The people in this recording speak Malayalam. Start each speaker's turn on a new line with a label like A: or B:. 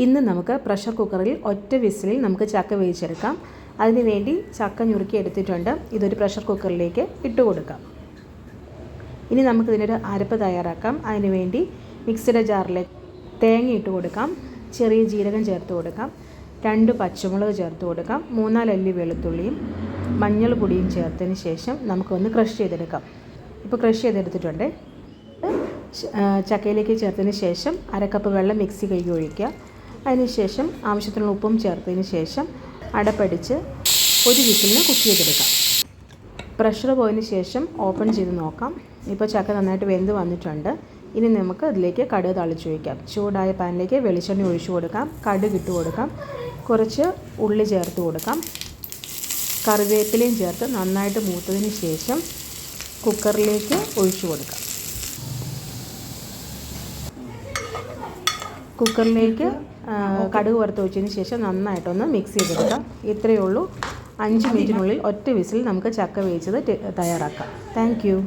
A: ഇന്ന് നമുക്ക് പ്രഷർ കുക്കറിൽ ഒറ്റ വിസിലിൽ നമുക്ക് ചക്ക വേവിച്ചെടുക്കാം. അതിന് വേണ്ടി ചക്ക ഞുറുക്കി എടുത്തിട്ടുണ്ട്. ഇതൊരു പ്രഷർ കുക്കറിലേക്ക് ഇട്ട് കൊടുക്കാം. ഇനി നമുക്കിതിനൊരു അരപ്പ് തയ്യാറാക്കാം. അതിന് വേണ്ടി മിക്സിയുടെ ജാറിലേക്ക് തേങ്ങ ഇട്ട് കൊടുക്കാം, ചെറിയ ജീരകം ചേർത്ത് കൊടുക്കാം, 2 പച്ചമുളക് ചേർത്ത് കൊടുക്കാം, 3-4 അല്ലി വെളുത്തുള്ളിയും മഞ്ഞൾ പൊടിയും ചേർത്തതിന് ശേഷം നമുക്കൊന്ന് ക്രഷ് ചെയ്തെടുക്കാം. ഇപ്പോൾ ക്രഷ് ചെയ്തെടുത്തിട്ടുണ്ട്. ചക്കയിലേക്ക് ചേർത്തതിന് ശേഷം 1 കപ്പ് വെള്ളം മിക്സി കഴുകി ഒഴിക്കുക. അതിനുശേഷം ആവശ്യത്തിനുള്ള ഉപ്പും ചേർത്തതിന് ശേഷം അടപ്പടിച്ച് ഒരു വിസിലിന് കുക്ക് ചെയ്തെടുക്കാം. പ്രഷർ പോയതിന് ശേഷം ഓപ്പൺ ചെയ്ത് നോക്കാം. ഇപ്പോൾ ചക്ക നന്നായിട്ട് വെന്ത് വന്നിട്ടുണ്ട്. ഇനി നമുക്ക് അതിലേക്ക് കടുക് താളിച്ച് ഒഴിക്കാം. ചൂടായ പാനിലേക്ക് വെളിച്ചെണ്ണ ഒഴിച്ചു കൊടുക്കാം, കടുക് ഇട്ട് കൊടുക്കാം, കുറച്ച് ഉള്ളി ചേർത്ത് കൊടുക്കാം, കറിവേപ്പിലയും ചേർത്ത് നന്നായിട്ട് മൂത്തതിന് ശേഷം കുക്കറിലേക്ക് ഒഴിച്ചു കൊടുക്കാം. കുക്കറിലേക്ക് കടുക് വറുത്ത് ഒഴിച്ചതിന് ശേഷം നന്നായിട്ടൊന്ന് മിക്സ് ചെയ്തെടുക്കാം. ഇത്രയേ ഉള്ളൂ. 5 മിനിറ്റിനുള്ളിൽ ഒറ്റ വിസിൽ നമുക്ക് ചക്ക വേവിച്ചത് തയ്യാറാക്കാം. Thank you.